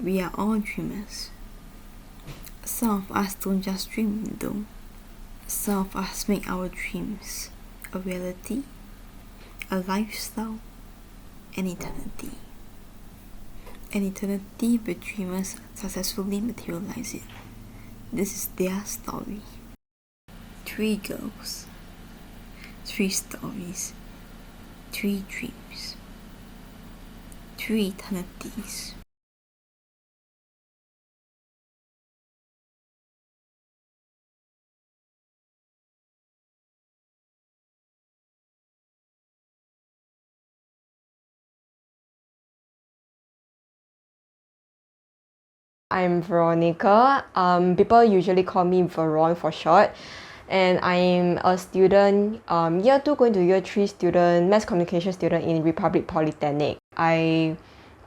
We are all dreamers. Some of us don't just dream though. Some of us make our dreams a reality, a lifestyle, an eternity. An eternity where dreamers successfully materialize it. This is their story. 3 girls, 3 stories, 3 dreams, 3 eternities. I'm Veronica. People usually call me Veron for short. And I'm a student, year 2 going to year 3 student, mass communication student in Republic Polytechnic. I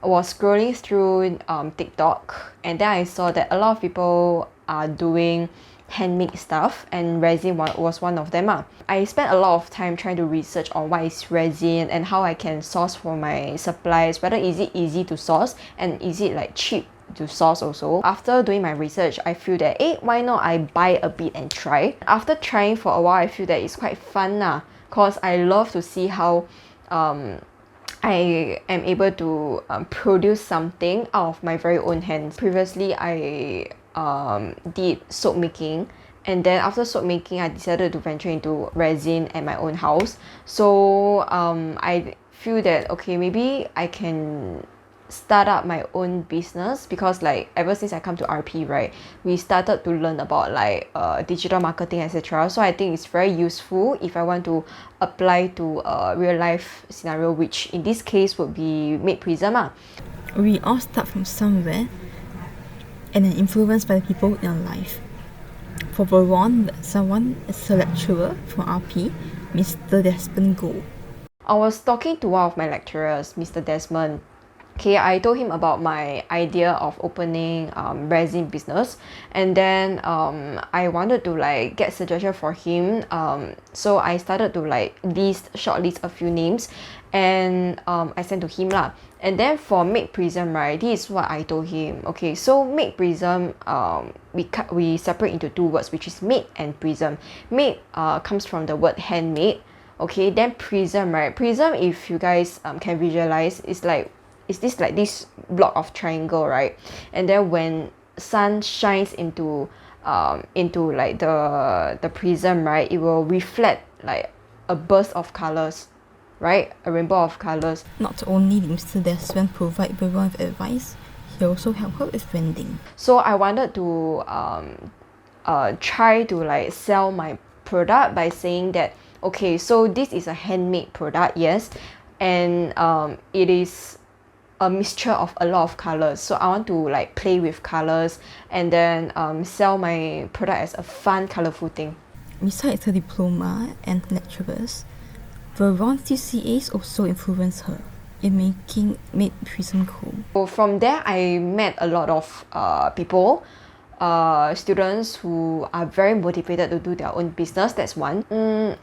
was scrolling through TikTok, and then I saw that a lot of people are doing handmade stuff, and resin was one of them. I spent a lot of time trying to research on what is resin and how I can source for my supplies, whether is it easy to source and is it like cheap to source also. After doing my research, I feel that why not I buy a bit and try. After trying for a while, I feel that it's quite fun cause I love to see how I am able to produce something out of my very own hands. Previously, I did soap making, and then after soap making, I decided to venture into resin at my own house. So I feel that okay, maybe I can start up my own business, because like ever since I come to RP, right, we started to learn about like digital marketing, etc. So I think it's very useful if I want to apply to a real life scenario, which in this case would be Made Prism. We all start from somewhere and are influenced by the people in our life. For Veron, someone is a lecturer from RP, Mr. Desmond Goh. I was talking to one of my lecturers, Mr. Desmond. Okay, I told him about my idea of opening resin business, and then I wanted to like get suggestion for him. So I started to like shortlist a few names, and I sent to him lah. And then for Made Prism, right, this is what I told him. Okay, so Made Prism, we separate into 2 words, which is made and prism. Made comes from the word handmade. Okay, then prism, right? Prism, if you guys can visualize, is this block of triangle, right? And then when sun shines into like the prism, right, it will reflect like a burst of colors, right? A rainbow of colors. Not only did Mr. Desmond provide Veron with advice, he also helped her with branding. So I wanted to try to like sell my product by saying that okay, so this is a handmade product, yes, and it is a mixture of a lot of colors. So I want to like play with colors and then sell my product as a fun, colorful thing. Besides her diploma and lecturers, Veron's CCAs also influenced her in making Made Prism cool. So from there, I met a lot of people, students who are very motivated to do their own business. That's one.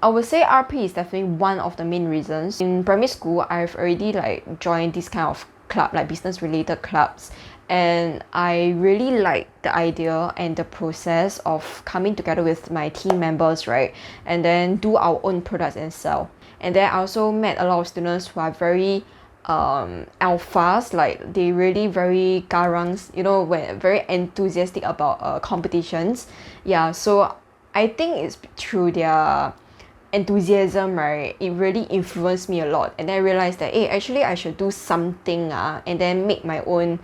I would say RP is definitely one of the main reasons. In primary school, I've already like joined this kind of club, like business related clubs, and I really like the idea and the process of coming together with my team members, right, and then do our own products and sell. And then I also met a lot of students who are very alphas, like they really very garangs, you know, very enthusiastic about competitions. Yeah, so I think it's through their enthusiasm, right, it really influenced me a lot. And then I realized that actually I should do something and then make my own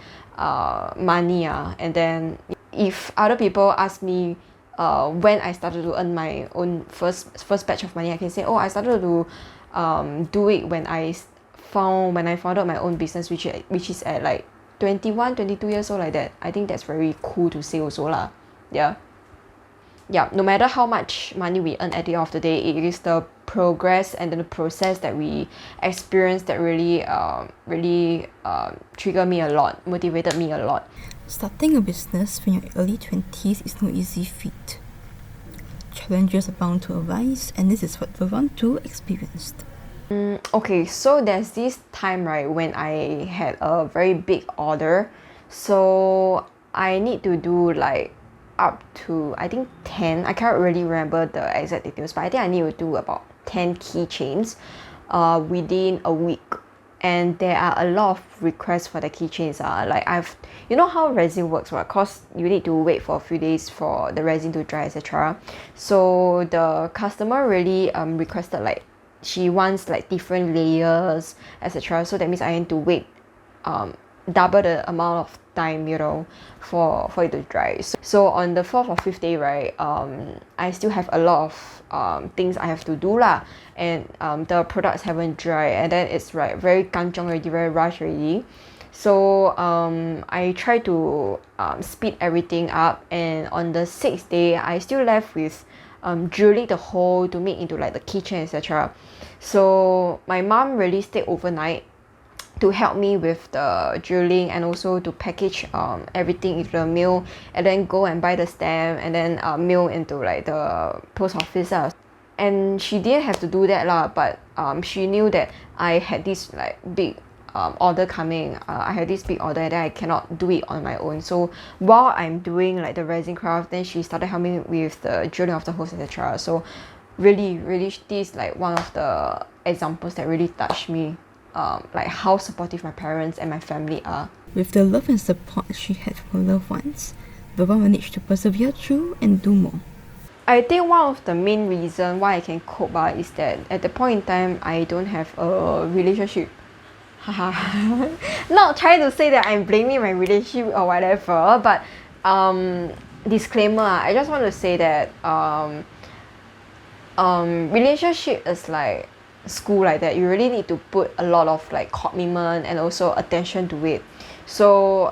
money. And then if other people ask me when I started to earn my own first batch of money, I can say, I started to do it when I found out my own business, which is at like 21, 22 years old, like that. I think that's very cool to say also lah. Yeah, no matter how much money we earn at the end of the day, it is the progress and then the process that we experience that really triggered me a lot, motivated me a lot. Starting a business when you're early 20s is no easy feat. Challenges are bound to arise, and this is what Veron too experienced. Okay, so there's this time, right, when I had a very big order. So I need to do like up to I think 10. I can't really remember the exact details, but I think I need to do about 10 keychains within a week. And there are a lot of requests for the keychains. Like you know how resin works, right? Cause you need to wait for a few days for the resin to dry, etc. So the customer really requested like she wants like different layers, etc. So that means I need to wait double the amount of time, you know, for it to dry. So on the fourth or fifth day, right, I still have a lot of things I have to do lah, and the products haven't dried, and then it's like very kanchong already, very rush already. So I try to speed everything up, and on the sixth day, I still left with drilling the hole to make into like the keychain, etc. So my mom really stayed overnight to help me with the drilling and also to package everything into the mail, and then go and buy the stamp and then mail into like the post office. And she didn't have to do that lah, but she knew that I had this like big order coming. I had this big order and then I cannot do it on my own. So while I'm doing like the resin craft, then she started helping me with the drilling of the holes, etc. So really, really, this is like one of the examples that really touched me. Like how supportive my parents and my family are. With the love and support she had for her loved ones, Baba managed to persevere through and do more. I think one of the main reasons why I can cope is that at the point in time I don't have a relationship. Not trying to say that I'm blaming my relationship or whatever, but disclaimer, I just want to say that relationship is like school like that. You really need to put a lot of like commitment and also attention to it. So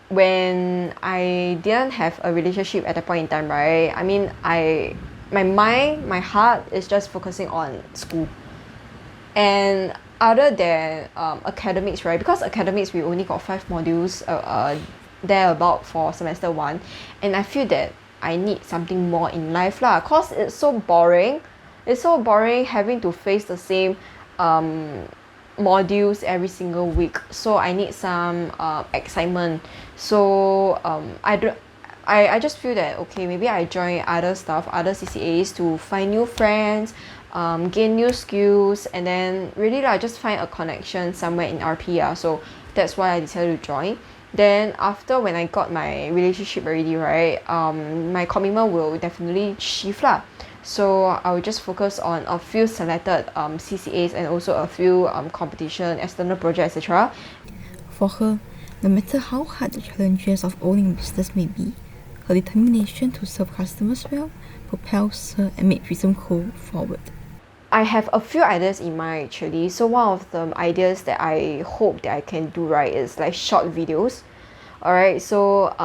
when I didn't have a relationship at that point in time, right, I mean my mind, my heart is just focusing on school. And other than academics, right, because academics we only got 5 modules there about for semester 1, and I feel that I need something more in life lah, cause it's so boring. It's so boring having to face the same modules every single week. So I need some excitement. So I just feel that okay, maybe I join other stuff, other CCAs to find new friends, gain new skills, and then really like just find a connection somewhere in RP. So that's why I decided to join. Then after when I got my relationship already, right, my commitment will definitely shift lah. So I will just focus on a few selected CCAs and also a few competition, external projects, etc. For her, no matter how hard the challenges of owning a business may be, her determination to serve customers well propels her and Make Prism Co. forward. I have a few ideas in mind actually. So one of the ideas that I hope that I can do right is like short videos. Alright, so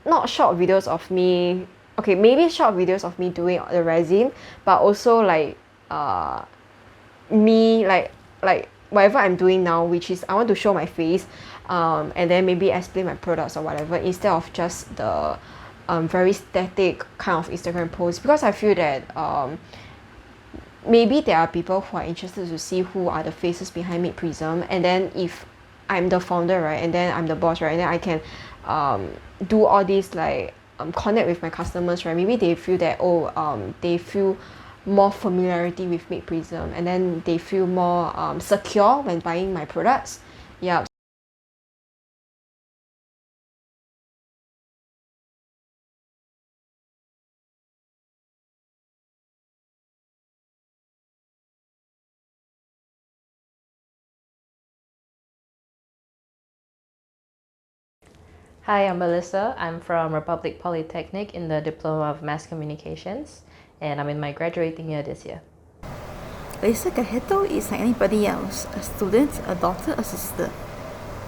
not short videos of me, okay, maybe short videos of me doing the resin, but also like me like whatever I'm doing now, which is I want to show my face, and then maybe explain my products or whatever, instead of just the very static kind of Instagram post, because I feel that maybe there are people who are interested to see who are the faces behind Make Prism, and then if I'm the founder, right, and then I'm the boss, right, and then I can do all these like connect with my customers, right. Maybe they feel that they feel more familiarity with Make Prism, and then they feel more secure when buying my products. Yeah. Hi, I'm Melissa. I'm from Republic Polytechnic in the Diploma of Mass Communications, and I'm in my graduating year this year. Lisa Cajeto is like anybody else, a student, a daughter, a sister.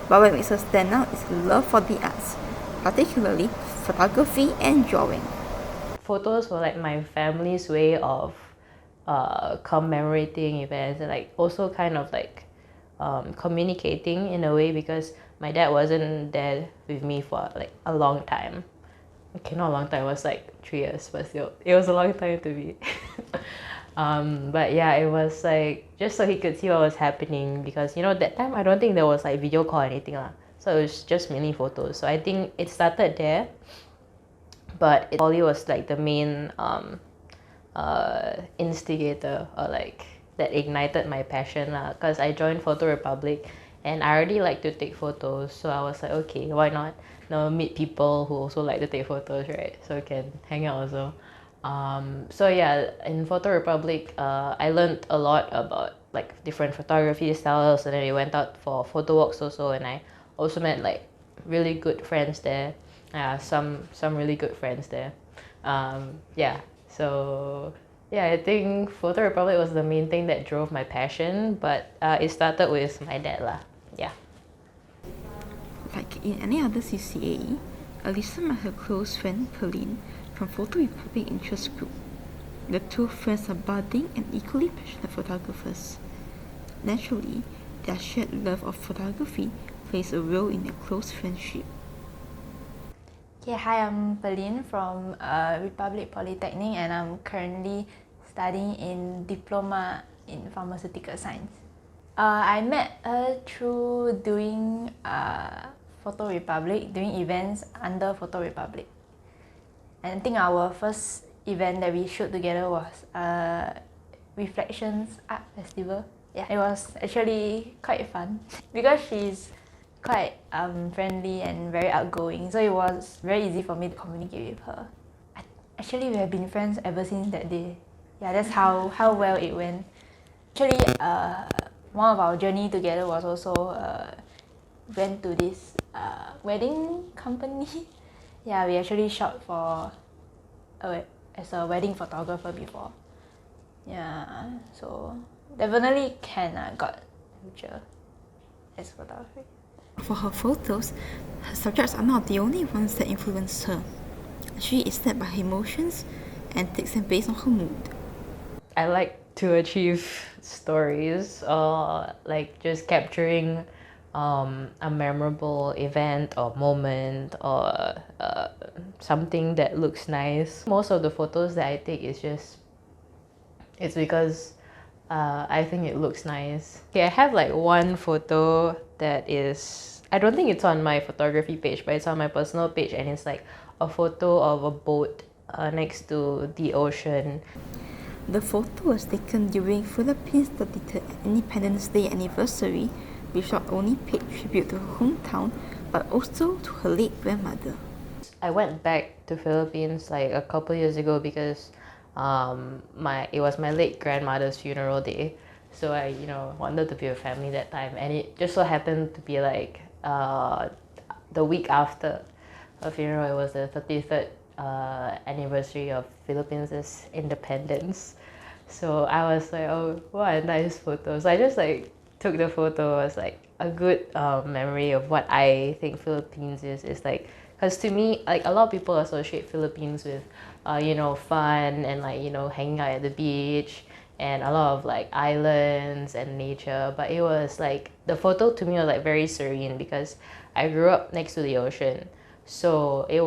But what makes her stand out is love for the arts, particularly photography and drawing. Photos were like my family's way of commemorating events and like also kind of like communicating in a way, because my dad wasn't there with me for like a long time. Okay, not a long time, it was like 3 years, but still, it was a long time to be. But yeah, it was like just so he could see what was happening, because you know that time I don't think there was like video call or anything lah. So So it was just mainly photos. So I think it started there, but poly was like the main instigator, or like that ignited my passion lah. Cause I joined Photo Republic, and I already like to take photos. So I was like, okay, why not? Now meet people who also like to take photos, right? So we can hang out also. So yeah, in Photo Republic, I learned a lot about like different photography styles, and then we went out for photo walks also, and I also met like really good friends there. Some really good friends there. Yeah, so yeah, I think Photo Republic was the main thing that drove my passion, but it started with my dad lah. Yeah. Like in any other CCA, Alisa met her close friend Pauline from Photo Republic Interest Group. The two friends are budding and equally passionate photographers. Naturally, their shared love of photography plays a role in their close friendship. Okay, hi, I'm Pauline from Republic Polytechnic, and I'm currently studying in Diploma in Pharmaceutical Science. I met her through doing Photo Republic, doing events under Photo Republic. And I think our first event that we shoot together was Reflections Art Festival. Yeah, it was actually quite fun because she's quite friendly and very outgoing, so it was very easy for me to communicate with her. Actually, we have been friends ever since that day. Yeah, that's how well it went. Actually, one of our journey together was also went to this wedding company. Yeah, we actually shot for as a wedding photographer before. Yeah, so definitely can got future as photography. For her photos, her subjects are not the only ones that influence her. She is led by her emotions and takes them based on her mood. I like to achieve stories, or like just capturing a memorable event or moment, or something that looks nice. Most of the photos that I take it's because I think it looks nice. Okay, I have like one photo that is, I don't think it's on my photography page, but it's on my personal page, and it's like a photo of a boat next to the ocean. The photo was taken during Philippines' 33rd Independence Day anniversary, which not only paid tribute to her hometown, but also to her late grandmother. I went back to Philippines like a couple years ago because it was my late grandmother's funeral day, so I wanted to be with family that time, and it just so happened to be like the week after her funeral. It was the 33rd anniversary of Philippines' independence, so I was like, oh, what a nice photo. So I just like took the photo as like a good memory of what I think Philippines is. It's like, because to me, like a lot of people associate Philippines with fun and like hanging out at the beach and a lot of like islands and nature. But it was like, the photo to me was like very serene because I grew up next to the ocean, so it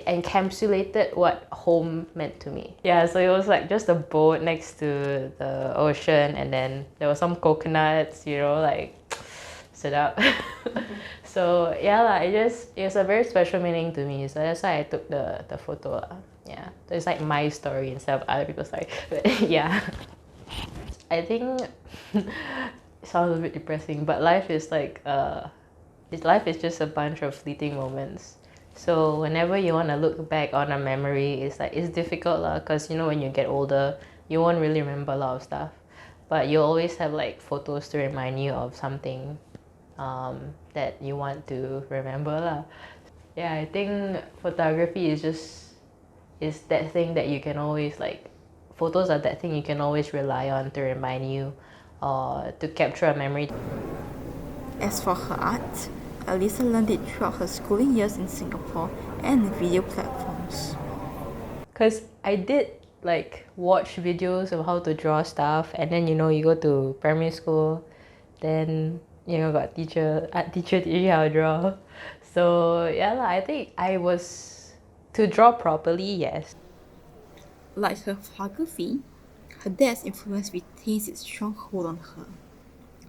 encapsulated what home meant to me. Yeah, so it was like just a boat next to the ocean, and then there were some coconuts, like sit up. So yeah, it was a very special meaning to me. So that's why I took the photo. Yeah, so it's like my story instead of other people's story. But yeah, I think it sounds a bit depressing, but life is like life is just a bunch of fleeting moments. So whenever you want to look back on a memory, it's difficult lah, because when you get older, you won't really remember a lot of stuff, but you always have like photos to remind you of something that you want to remember lah. Yeah, I think photography is that thing that you can always photos are that thing you can always rely on to remind you or to capture a memory. As for her art, Alisa learned it throughout her schooling years in Singapore and in video platforms. Because I did watch videos of how to draw stuff, and then you go to primary school, then got art teacher teach you how to draw. So yeah lah, I think I was to draw properly, yes. Like her photography, her dad's influence retains its strong hold on her.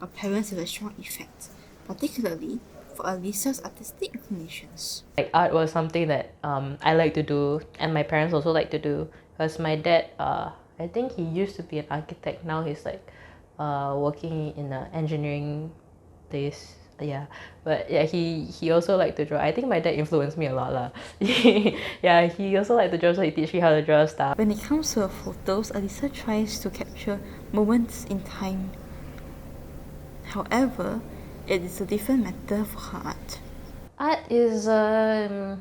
Her parents have a strong effect, particularly for Alisa's artistic inclinations. Like art was something that I like to do, and my parents also like to do. Because my dad, I think he used to be an architect. Now he's like working in an engineering place. Yeah, but yeah, he also liked to draw. I think my dad influenced me a lot lah. Yeah, he also liked to draw, so he teach me how to draw stuff. When it comes to her photos, Alisa tries to capture moments in time. However, it is a different matter for her art. Art is I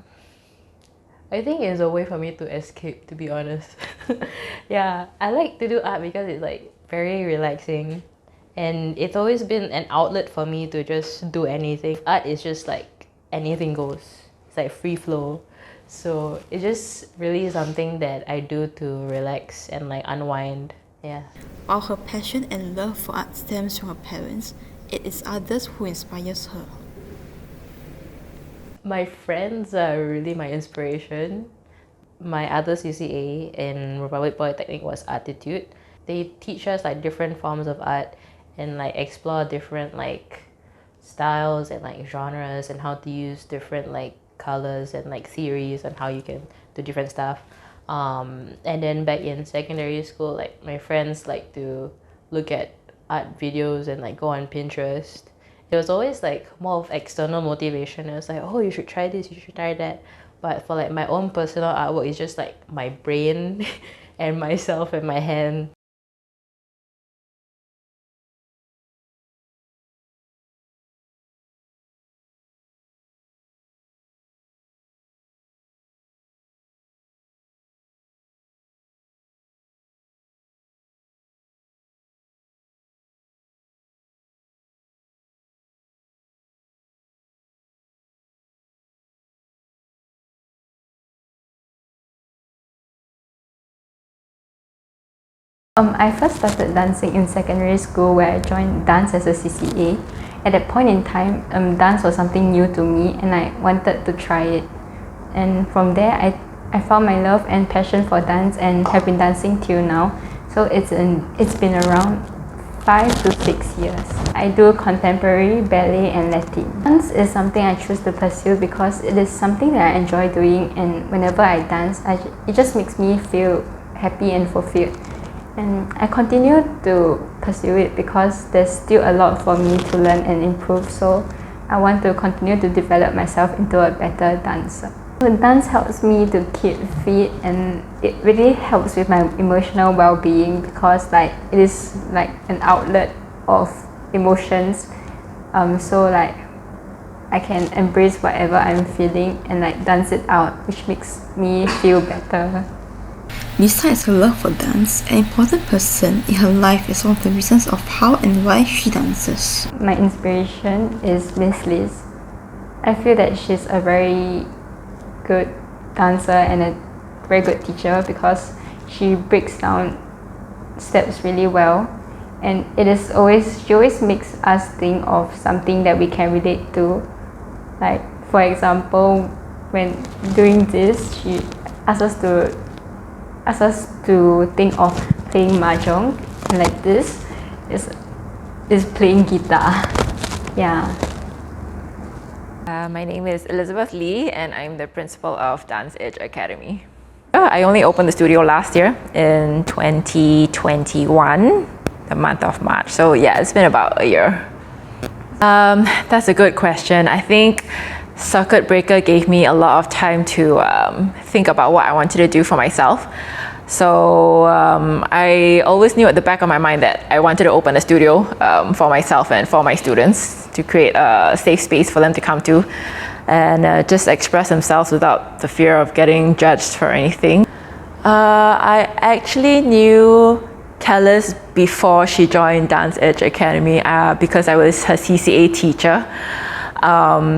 think it's a way for me to escape, to be honest. Yeah, I like to do art because it's like very relaxing, and it's always been an outlet for me to just do anything. Art is just like anything goes. It's like free flow. So it's just really something that I do to relax and like unwind. Yeah. While her passion and love for art stems from her parents, it is others who inspires her. My friends are really my inspiration. My other CCA in Republic Polytechnic was Artitude. They teach us like different forms of art and like explore different like styles and like genres and how to use different like colors and like theories and how you can do different stuff. And then back in secondary school, like my friends like to look at art videos and like go on Pinterest. It was always like more of external motivation. It was like, oh, you should try this, you should try that. But for like my own personal artwork, it's just like my brain and myself and my hand. I first started dancing in secondary school where I joined dance as a CCA. At that point in time, dance was something new to me and I wanted to try it. And from there, I found my love and passion for dance and have been dancing till now. So it's been around 5 to 6 years. I do contemporary, ballet and Latin. Dance is something I choose to pursue because it is something that I enjoy doing, and whenever I dance, it just makes me feel happy and fulfilled. And I continue to pursue it because there's still a lot for me to learn and improve, so I want to continue to develop myself into a better dancer. Dance helps me to keep fit and it really helps with my emotional well-being because like it is like an outlet of emotions, so like I can embrace whatever I'm feeling and like dance it out, which makes me feel better. Besides her love for dance, an important person in her life is one of the reasons of how and why she dances. My inspiration is Miss Liz. I feel that she's a very good dancer and a very good teacher because she breaks down steps really well, and she always makes us think of something that we can relate to. Like for example, when doing this, she asks us to think of playing mahjong, and like this is playing guitar. Yeah. My name is Elizabeth Lee and I'm the principal of Dance Edge Academy. I only opened the studio last year in 2021, the month of March. So yeah, it's been about a year. That's a good question. I think circuit breaker gave me a lot of time to think about what I wanted to do for myself. So I always knew at the back of my mind that I wanted to open a studio for myself and for my students to create a safe space for them to come to and just express themselves without the fear of getting judged for anything. I actually knew Kellis before she joined Dance Edge Academy because I was her CCA teacher.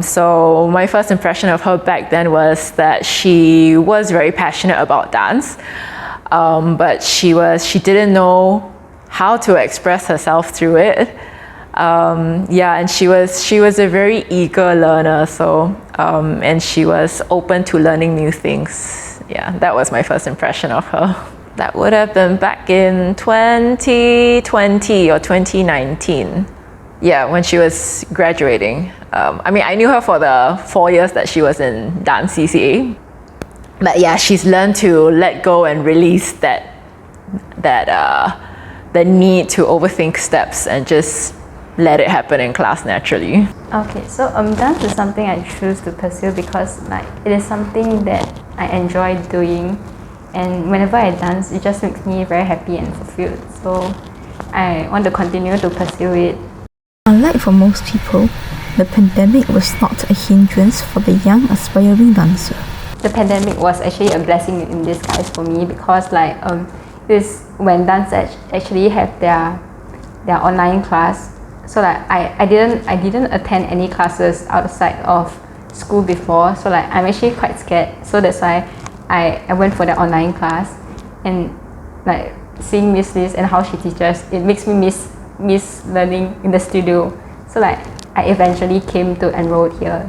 So my first impression of her back then was that she was very passionate about dance, but she didn't know how to express herself through it. And she was a very eager learner, so and she was open to learning new things. Yeah, that was my first impression of her. That would have been back in 2020 or 2019. yeah, when she was graduating. I mean, I knew her for the 4 years that she was in dance CCA. But yeah, she's learned to let go and release the need to overthink steps and just let it happen in class naturally. Okay, so dance is something I choose to pursue because like it is something that I enjoy doing, and whenever I dance, it just makes me very happy and fulfilled. So I want to continue to pursue it. Unlike for most people, the pandemic was not a hindrance for the young aspiring dancer. The pandemic was actually a blessing in disguise for me because like this when dancers actually have their online class. So like I didn't attend any classes outside of school before. So like I'm actually quite scared. So that's why I went for the online class, and like seeing Miss Liz and how she teaches, it makes me miss learning in the studio. So like I eventually came to enroll here.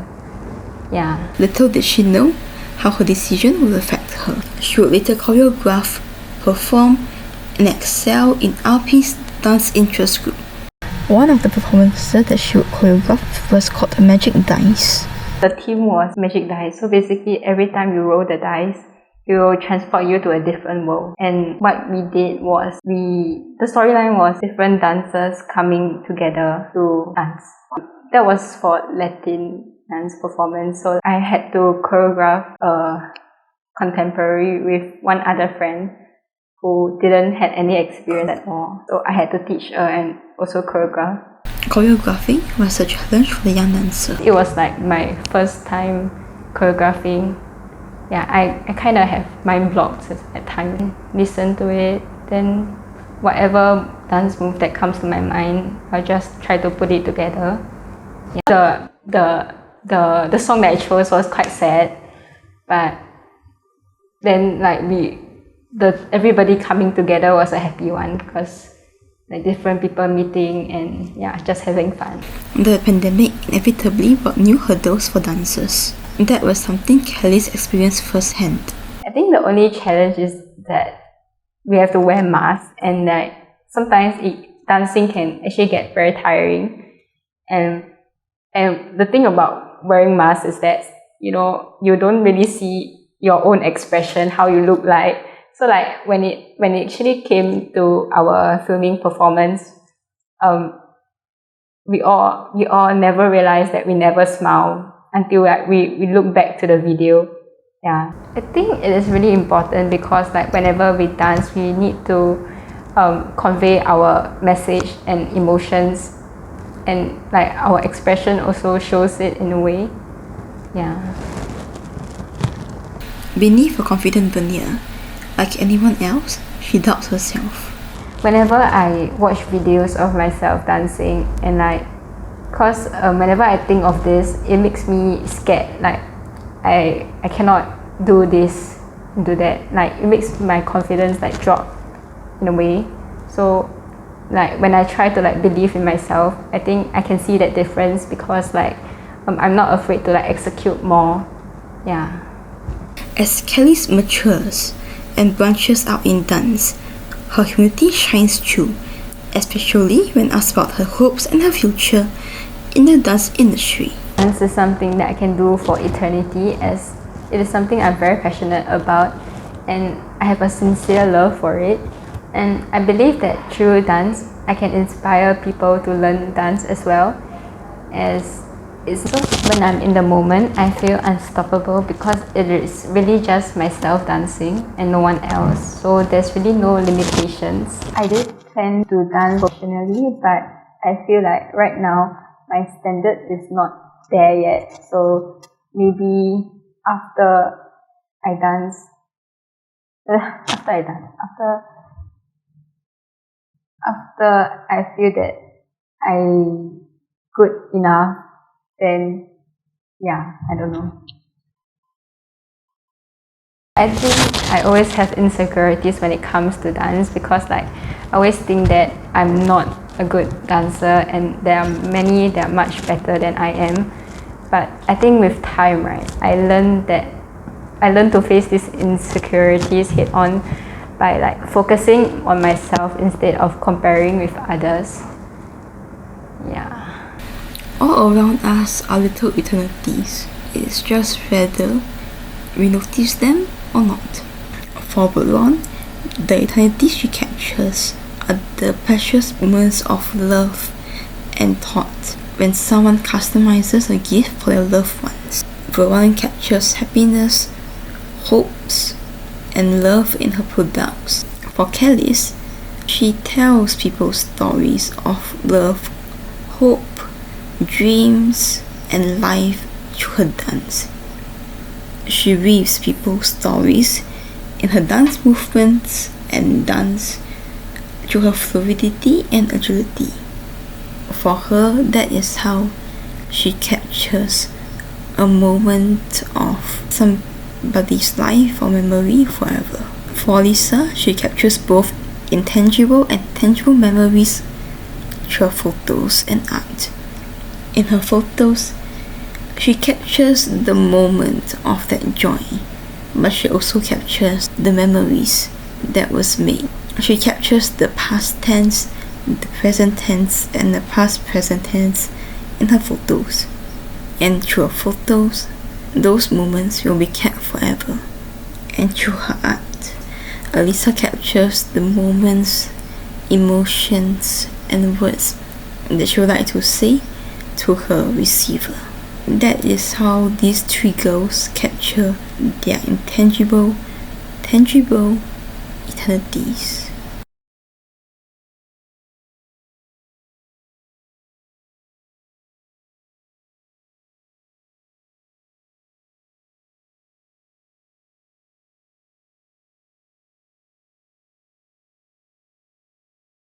Yeah. Little did she know how her decision would affect her. She would later choreograph, perform, and excel in RP's dance interest group. One of the performances that she would choreograph was called Magic Dice. The theme was Magic Dice. So basically, every time you roll the dice, it will transport you to a different world. And what we did was the storyline was different dancers coming together to dance. That was for Latin dance performance. So I had to choreograph a contemporary with one other friend who didn't have any experience at all. So I had to teach her and also choreograph. Choreographing was a challenge for the young dancer. It was like my first time choreographing. Yeah, I kind of have mind blocks at times. Listen to it, then whatever dance move that comes to my mind, I'll just try to put it together. Yeah. The song that I chose was quite sad, but then like everybody coming together was a happy one because like different people meeting and yeah, just having fun. The pandemic inevitably brought new hurdles for dancers. That was something Kelly's experienced firsthand. I think the only challenge is that we have to wear masks, and like sometimes dancing can actually get very tiring. And the thing about wearing masks is that you don't really see your own expression, how you look like. So like when it actually came to our filming performance, we all never realized that we never smile until we look back to the video. Yeah, I think it is really important because like whenever we dance, we need to convey our message and emotions, and like our expression also shows it in a way. Yeah. Beneath a confident veneer, like anyone else, she doubts herself. Whenever I watch videos of myself dancing, and like, cause whenever I think of this, it makes me scared. Like, I cannot do this, do that. Like, it makes my confidence like drop in a way. So, like when I try to like believe in myself, I think I can see that difference because like I'm not afraid to like execute more. Yeah. As Kelly matures and branches out in dance, her humility shines through, especially when asked about her hopes and her future in the dance industry. Dance is something that I can do for eternity, as it is something I'm very passionate about, and I have a sincere love for it. And I believe that through dance, I can inspire people to learn dance as well. As it's when I'm in the moment, I feel unstoppable because it is really just myself dancing and no one else. So there's really no limitations. I did plan to dance professionally, but I feel like right now my standard is not there yet. So maybe after I dance, after I feel that I'm good enough, then yeah, I don't know. I think I always have insecurities when it comes to dance because like I always think that I'm not a good dancer and there are many that are much better than I am. But I think with time, right, I learned to face these insecurities head on by like focusing on myself instead of comparing with others. Yeah. All around us are little eternities. It's just whether we notice them or not. For Veron, the eternities she captures are the precious moments of love and thought when someone customizes a gift for their loved ones. Veron captures happiness, hopes, and love in her products. For Kelly's, she tells people stories of love, hope, dreams, and life through her dance. She weaves people's stories in her dance movements and dance through her fluidity and agility. For her, that is how she captures a moment of somebody's life or memory forever. For Lisa, she captures both intangible and tangible memories through her photos and art. In her photos, she captures the moment of that joy, but she also captures the memories that was made. She captures the past tense, the present tense, and the past present tense in her photos. And through her photos, those moments will be kept forever. And through her art, Alisa captures the moments, emotions, and words that she would like to say to her receiver. That is how these three girls capture their intangible, tangible eternities.